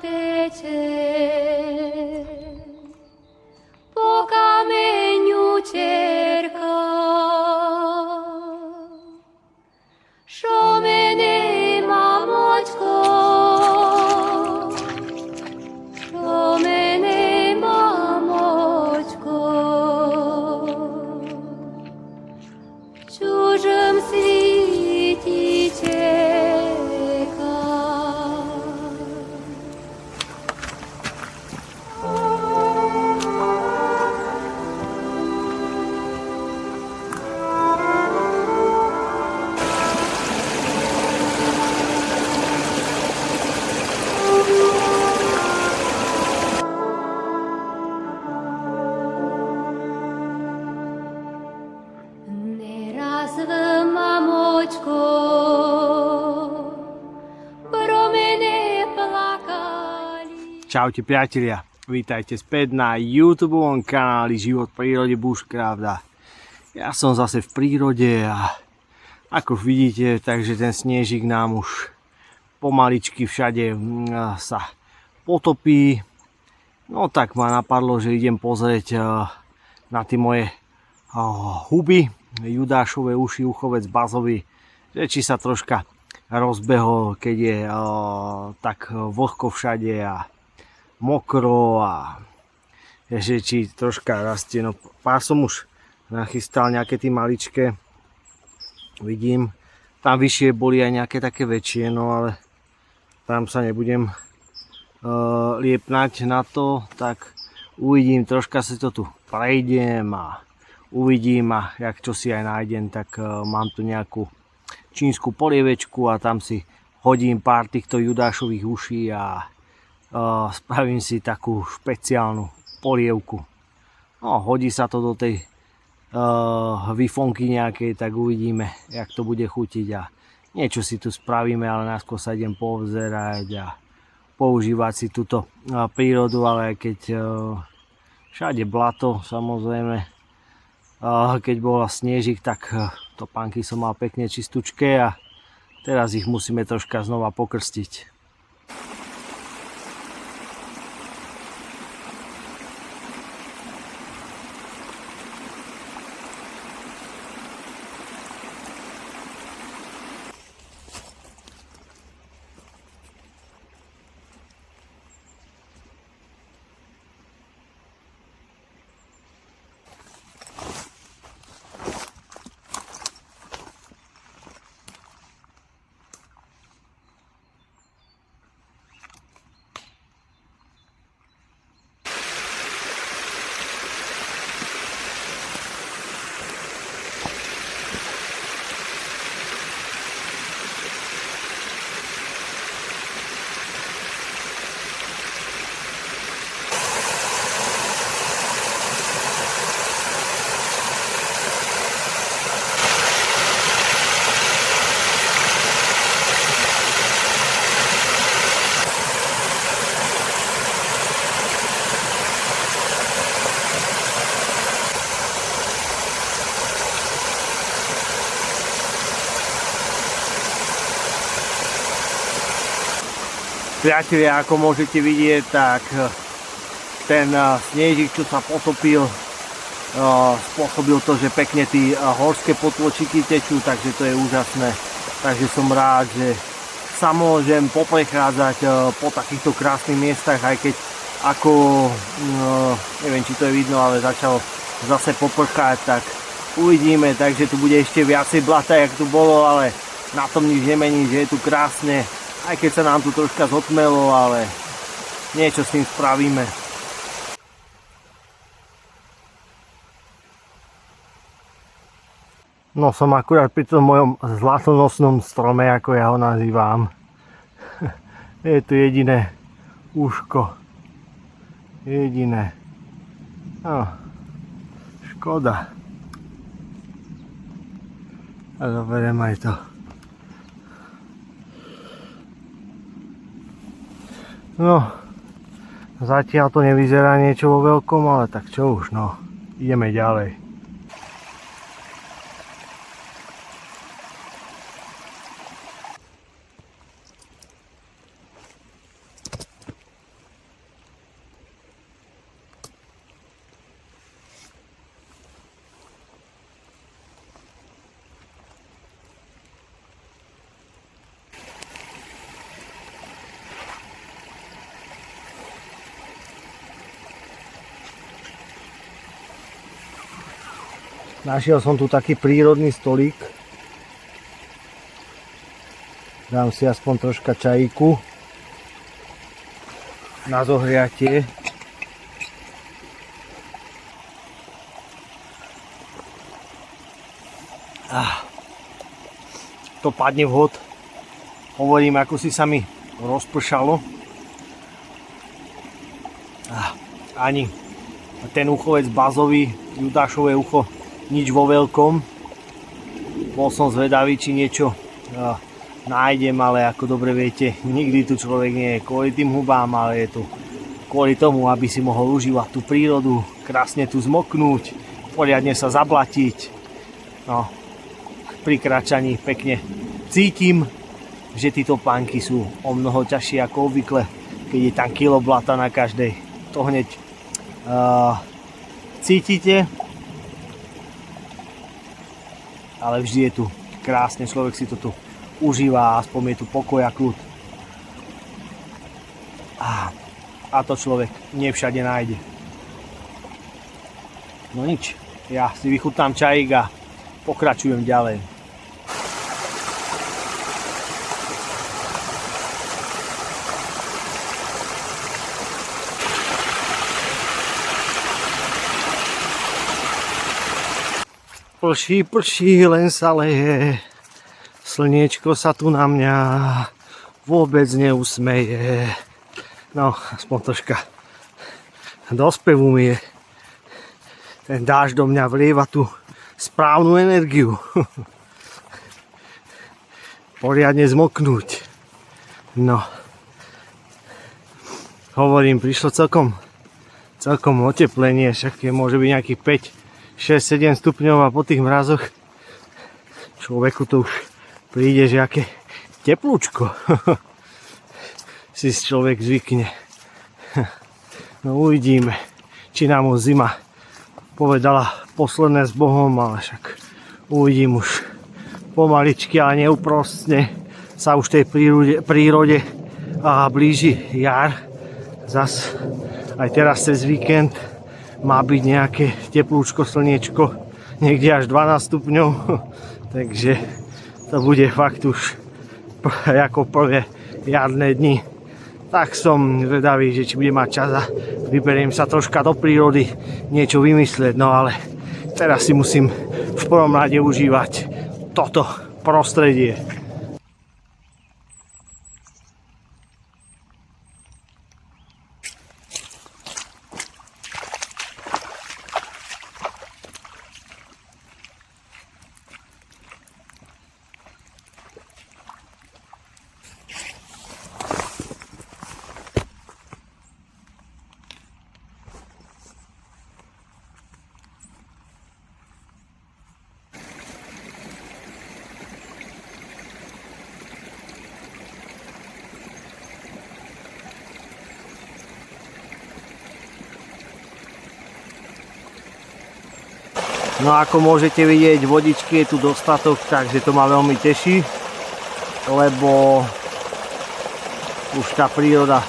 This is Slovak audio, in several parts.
teče po kameňu čerka. Šo mene mamočko, šo mene mamočko, v čužom sviti čeka. Neraz v mamočko pro mene plakali. Čaute priatelia, vítajte späť na YouTubeovom kanáli Život v prírode Bushcraft. Ja som zase v prírode a ako vidíte, takže ten snežík nám už pomaličky všade sa potopí. No tak ma napadlo, že idem pozrieť na tie moje huby, judášové uši, uchovec bazový, že či sa troška rozbehol, keď je tak vlhko všade a mokro a že či troška rastie. No pár som už nachystal, nejaké tie maličké, vidím, tam vyššie boli aj nejaké také väčšie, no ale tam sa nebudem liepnať na to, tak uvidím, troška si to tu prejdem a uvidím, a jak čo si aj nájdem, tak mám tu nejakú čínsku polievečku a tam si hodím pár týchto judášových uší a spravím si takú špeciálnu polievku. No, hodí sa to do tej vifonky nejakej, tak uvidíme, jak to bude chutiť a niečo si tu spravíme, ale najskôr sa idem povzerať a používať si túto prírodu, ale aj keď všade blato, samozrejme, keď bola snežík, tak topánky som mal pekne čistúčké a teraz ich musíme troška znova pokrstiť. Priatelia, ako môžete vidieť, tak ten snežík, čo sa potopil, spôsobil to, že pekne tí horské potôčiky tečú, takže to je úžasné. Takže som rád, že sa môžem poprechádzať po takýchto krásnych miestach, aj keď ako, neviem či to je vidno, ale začalo zase poprchať, tak uvidíme, takže tu bude ešte viacej blata, jak tu bolo, ale na tom nič nemení, že je tu krásne. Aj keď sa nám tu troška zotmelo, ale niečo s tým spravíme. No som akurát pri tom mojom zlatonosnom strome, ako ja ho nazývam. Je tu jediné uško. Jediné. No, škoda. A zoberiem aj to. No, zatiaľ to nevyzerá niečo vo veľkom, ale tak čo už, no, ideme ďalej. Našiel som tu taký prírodný stolík. Dám si aspoň troška čajíku na zohriatie. To padne vhod. Hovorím, ako si sa mi rozpršalo. Ani ten uchovec bazový, Judášové ucho, nič vo veľkom. Bol som zvedavý, či niečo nájdem, ale ako dobre viete, nikdy tu človek nie je kvôli tým hubám, ale je tu kvôli tomu, aby si mohol užívať tú prírodu, krásne tu zmoknúť, poriadne sa zablatiť. No, pri kráčaní pekne cítim, že títo pánky sú o mnoho ťažšie ako obvykle, keď je tam kilo blata na každej. To hneď cítite, ale vždy je tu krásne, človek si to tu užíva, aspoň je tu pokoj a kľud. A to človek nie všade nájde. No nič, ja si vychutnám čajík a pokračujem ďalej. Prší, len sa leje. Slniečko sa tu na mňa vôbec neusmeje. No, aspoň troška do spevu mi je. Ten dážď do mňa vlieva tú správnu energiu. Poriadne zmoknúť. No. Hovorím, prišlo celkom oteplenie, však je môže byť nejakých 5, 6, 7 stupňov a po tých mrazoch človeku to už príde, že aké teplúčko si človek zvykne. No uvidíme, či nám už zima povedala posledné s Bohom, ale však uvidím už pomaličky, ale neúprostne sa už tej prírode blíži jar. Zas aj teraz cez víkend má byť nejaké teplúčko, slniečko, niekde až 12 stupňov, takže to bude fakt už ako prvé jarné dni. Tak som zvedavý, že či bude mať čas a vyberiem sa troška do prírody, niečo vymyslieť, no ale teraz si musím v prvom rade užívať toto prostredie. No ako môžete vidieť, vodičky je tu dostatok, takže to ma veľmi teší, lebo už tá príroda,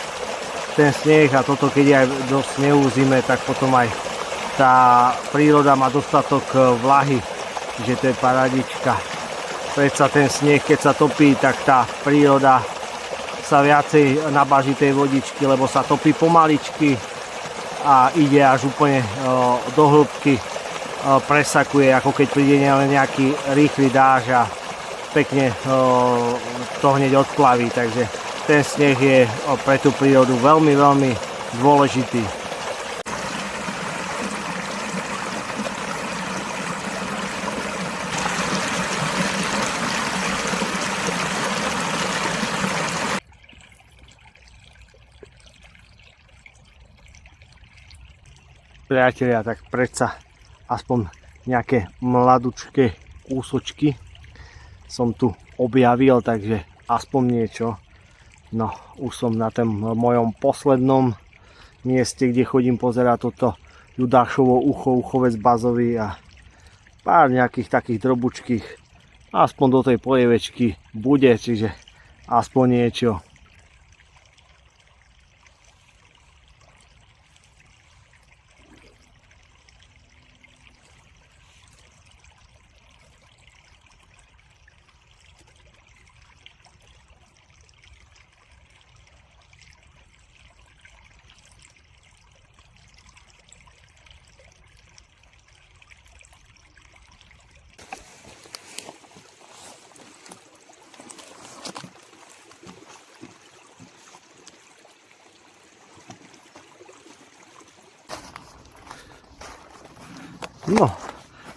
ten sneh a toto, keď je aj do snehu v zime, tak potom aj tá príroda má dostatok vlahy, že to je paradička. Predsa ten sneh, keď sa topí, tak tá príroda sa viacej nabaží tej vodičky, lebo sa topí pomaličky a ide až úplne do hĺbky. Presakuje, ako keď príde len nejaký rýchly dáž a pekne to hneď odplaví, takže ten sneh je pre tú prírodu veľmi, veľmi dôležitý. Priatelia, tak predsa aspoň nejaké mladučké kúsočky som tu objavil, takže aspoň niečo. No, už som na tom mojom poslednom mieste, kde chodím pozerať toto Judášovo ucho, uchovec bazový a pár nejakých takých drobučkých, aspoň do tej polievečky bude, čiže aspoň niečo. No,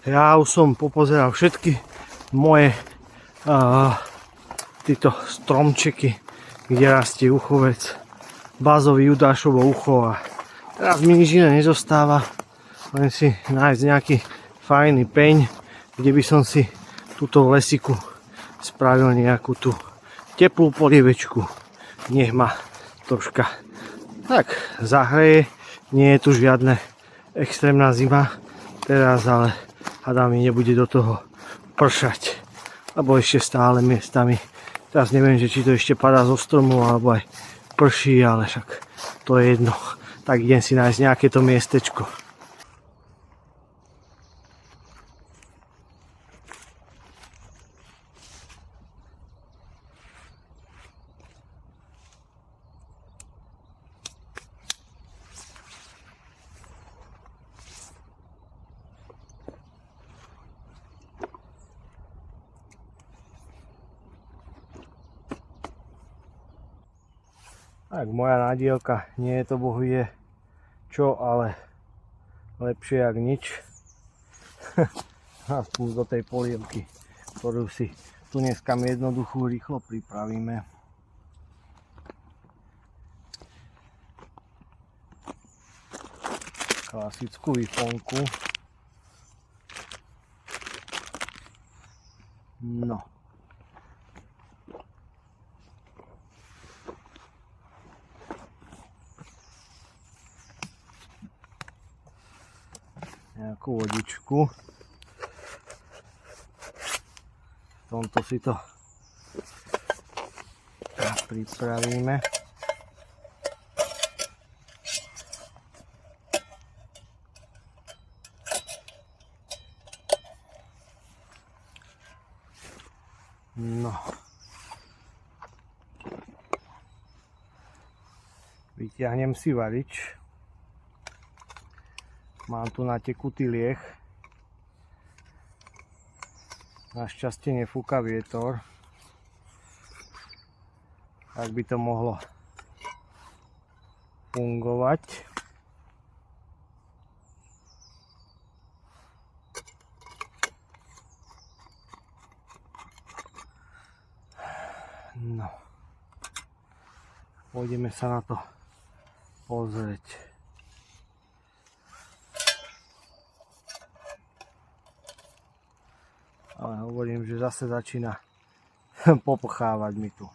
ja už som popozeral všetky moje títo stromčeky, kde rastie uchovec, bázový Judášovo ucho a teraz mi nič iné nezostáva, len si nájsť nejaký fajný peň, kde by som si túto v lesiku spravil nejakú tú teplú polievečku. Nech ma troška tak zahreje, nie je tu žiadne extrémna zima teraz, ale hádam mi nebude do toho pršať, lebo ešte stále miestami, teraz neviem, že či to ešte padá zo stromu alebo aj prší, ale však to je jedno, tak idem si nájsť nejaké to miestečko. Tak moja nádielka, nie je to bohvie čo, ale lepšie jak nič. Aspoň do tej polievky, ktorú si tu dneska jednoduchú rýchlo pripravíme. Klasickú výfonku. No. Nejakú vodičku. V tomto si to pripravíme. No. Vyťahnem si varič. Mám tu na tekutý lieh. Našťastie nefúka vietor. Tak by to mohlo fungovať. No. Pôjdeme sa na to pozrieť. Ale hovorím, že zase začína popchávať mi tu.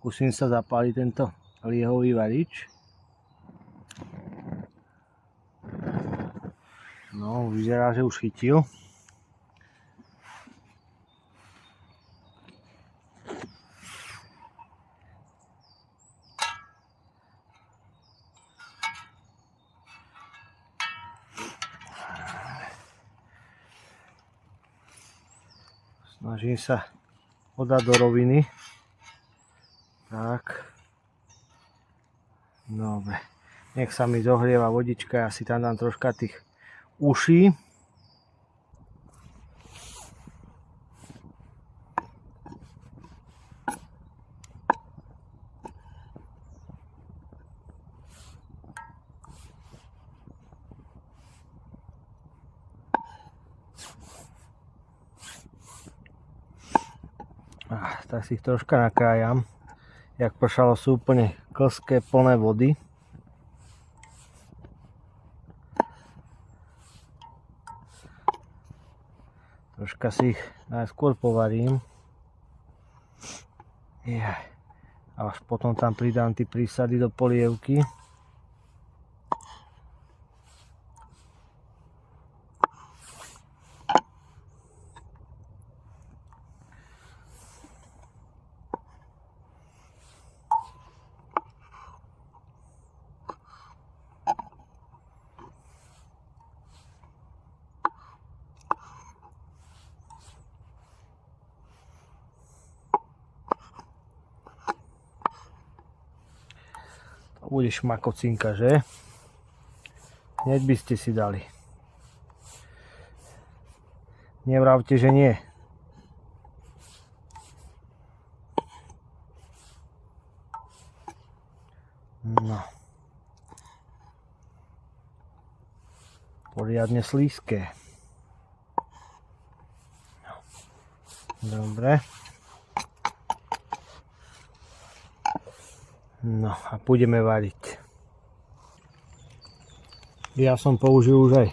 Pokúsim sa zapáliť tento liehový varič. No, vyzerá, že už chytil. Snažím sa ho dať do roviny. Tak. Dobre. Nech sa mi zohrieva vodička, ja si tam dám troška tých uší. Tak si ich troška nakrájam. Jak pršalo, sú úplne klské, plné vody. Troška si ich najskôr povarím. A až potom tam pridám tie prísady do polievky. bude šmakocinka, že? Hneď by ste si dali. Nevravte, že nie. No. Poriadne slízke. Dobre. No a budeme variť. Ja som použil už aj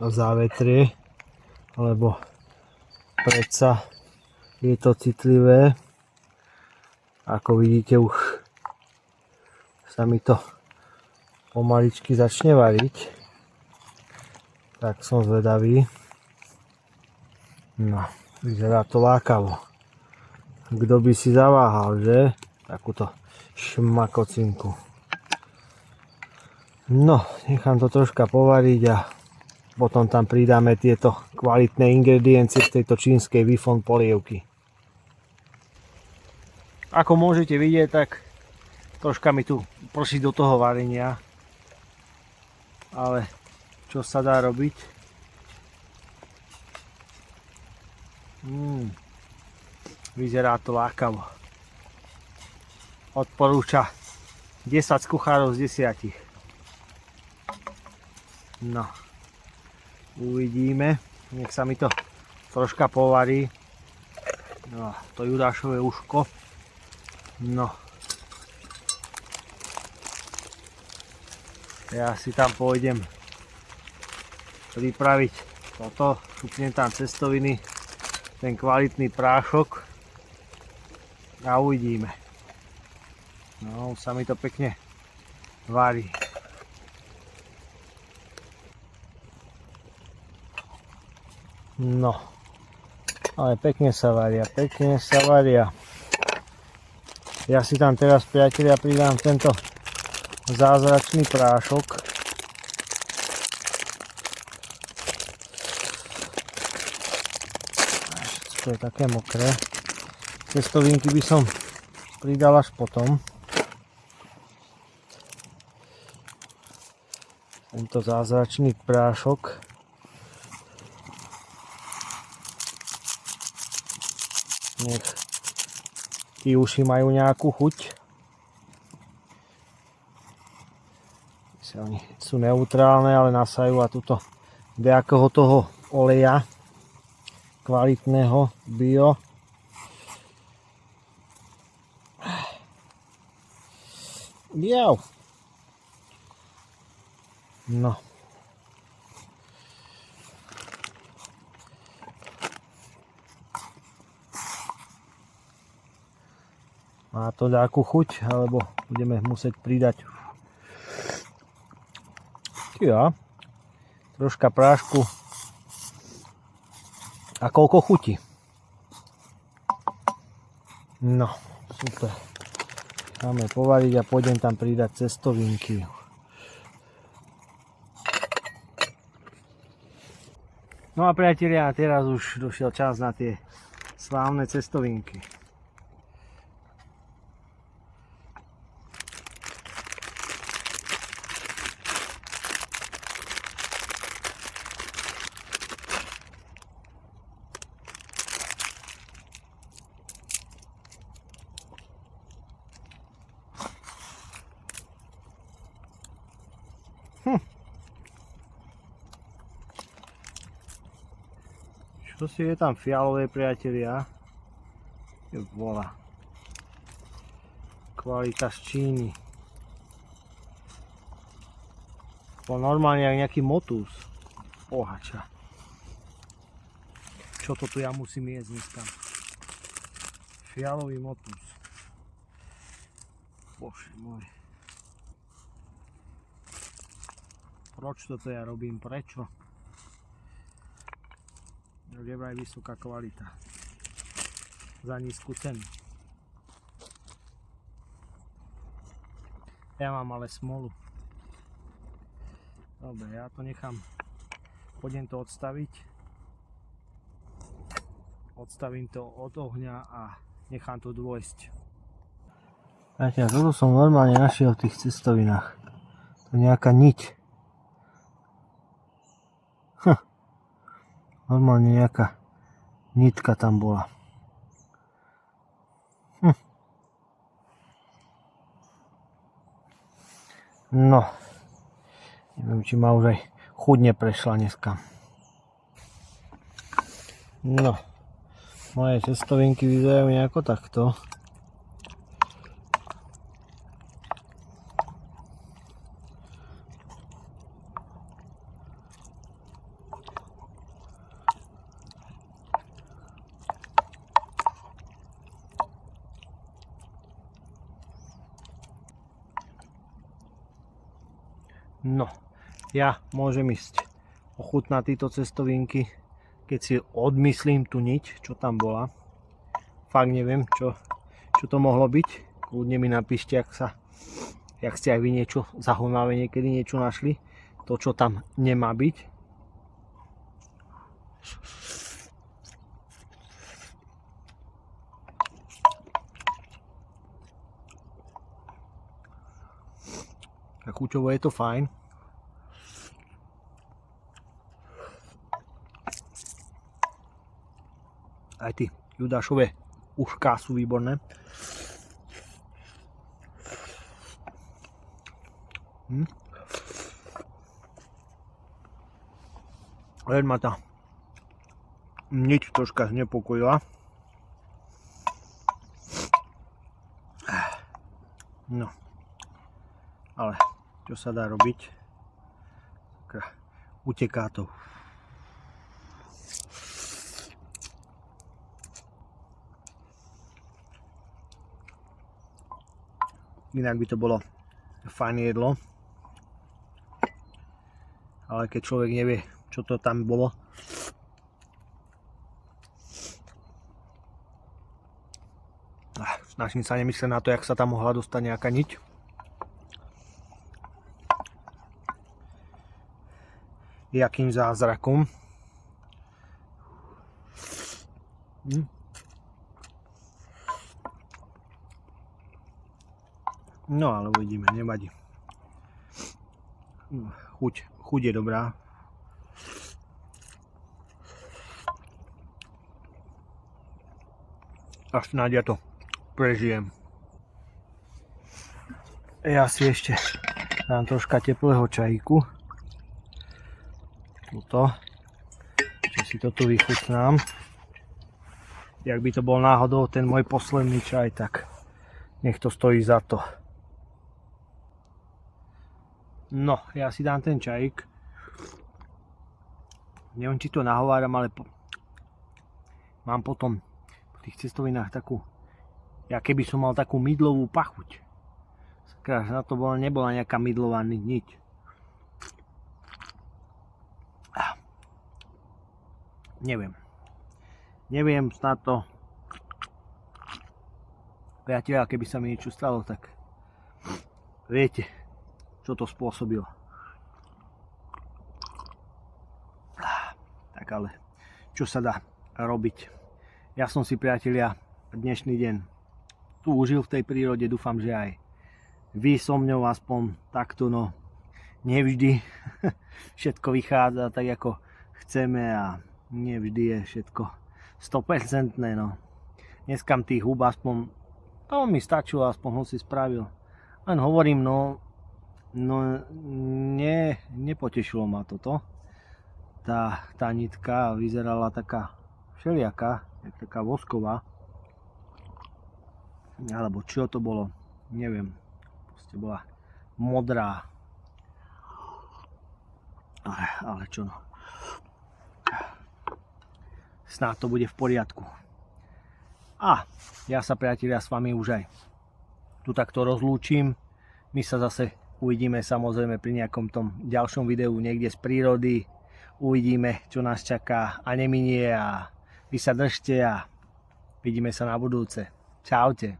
závetrie, lebo predsa je to citlivé. Ako vidíte, už sa mi to pomaličky začne variť. Tak som zvedavý. No, vyzerá to lákavo. Kto by si zaváhal, že? Takúto šmakocinku. No, nechám to troška povariť a potom tam pridáme tieto kvalitné ingrediencie z tejto čínskej Wifon polievky. Ako môžete vidieť, tak troška mi tu prší do toho varenia. Ale čo sa dá robiť? Vyzerá to lákavo. Odporúča 10 kuchárov z 10. No, uvidíme. Nech sa mi to troška povarí. No, to judášové uško. No. Ja si tam pôjdem pripraviť toto. Šupnem tam cestoviny, ten kvalitný prášok a uvidíme. No, sa mi to pekne varí. No, ale pekne sa varia, pekne sa varia. Ja si tam teraz, priatelia, pridám tento zázračný prášok. To je také mokré. Cestovinky by som pridal až potom. Tento zázračný prášok. Nech tí uši majú nejakú chuť. Oni sú neutrálne, ale nasajú a tuto nejakého toho oleja kvalitného bio. Jau. No. Má to nejakú chuť, alebo budeme musieť pridať troška prášku a koľko chutí. No, super. Dáme povariť a pôjdem tam pridať cestovinky. No a priatelia, teraz už došiel čas na tie slávne cestovinky. Čo si je tam fialové, priatelia? Je vola. Kvalita z Číny. Bol normálne jak nejaký motús. Pohača. Čo to tu ja musím jesť dneska? Fialový motús. Bože môj. Proč toto ja robím? Prečo? Je vraj vysoká kvalita za nízku cenu. Ja mám ale smolu. Dobre, ja to nechám. Pôjdem to odstaviť. Odstavím to od ohňa a nechám to dôjsť. Priatelia, toto som normálne našiel v tých cestovinách. To je nejaká niť. Normálne nejaká nitka tam bola. No, neviem, či ma už aj chuť neprešla dneska. No, moje cestovinky vyzerajú nejako takto. No, ja môžem ísť ochutnať tieto cestovinky, keď si odmyslím tú niť, čo tam bola. Fakt neviem, čo to mohlo byť. Kľudne mi napíšte, ak ste aj vy niečo zaujímavé niekedy niečo našli. To, čo tam nemá byť. A chuťovo je to fajn. Aj tí judášové ušká sú výborné. Len ma tá niť troška znepokojila. No, ale čo sa dá robiť? Uteká to. Inak by to bolo fajn jedlo. Ale keď človek nevie, čo to tam bolo, snažím sa nemyslieť na to, jak sa tam mohla dostať nejaká niť. Jakým zázrakom. No ale uvidíme, nevadí. Chuť je dobrá. A snáď ja to prežijem. Ja si ešte dám troška teplého čajíku. Tuto. Čiže si to tu vychutnám. Jak by to bol náhodou ten môj posledný čaj, tak nech to stojí za to. No, ja si dám ten čajík. Neviem, či to nahováram, ale mám potom v tých cestovinách takú, ja keby som mal takú mydlovú pachuť. Sakra, na to nebola nejaká mydlová niť. Neviem, snad to, priatelia, keby sa mi niečo stalo, tak viete, čo to spôsobilo. Tak ale, čo sa dá robiť? Ja som si, priatelia, dnešný deň tu užil v tej prírode, dúfam, že aj vy so mňou aspoň takto, no nevždy všetko vychádza tak, ako chceme a nevždy je všetko 100%, no. Dneska tých húb aspoň, to mi stačilo, aspoň ho si spravil. Len hovorím, no nepotešilo ma toto. Tá nitka vyzerala taká všelijaká, taká vosková. Alebo čo to bolo, neviem. Proste bola modrá. Ale čo no. Snáď to bude v poriadku. A ja sa, priatelia, s vami už aj tu takto rozlúčim. My sa zase uvidíme samozrejme pri nejakom tom ďalšom videu niekde z prírody. Uvidíme, čo nás čaká a neminie a vy sa držte a vidíme sa na budúce. Čaute.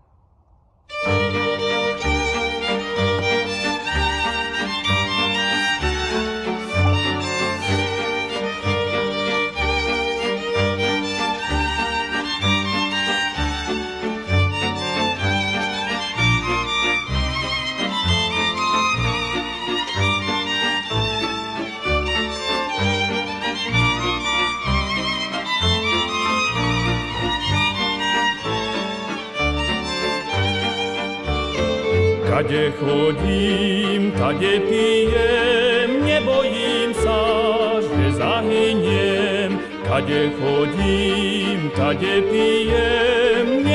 Kade chodím, tade pijem, nebojím sa, že zahyniem. Kade chodím, tade pijem,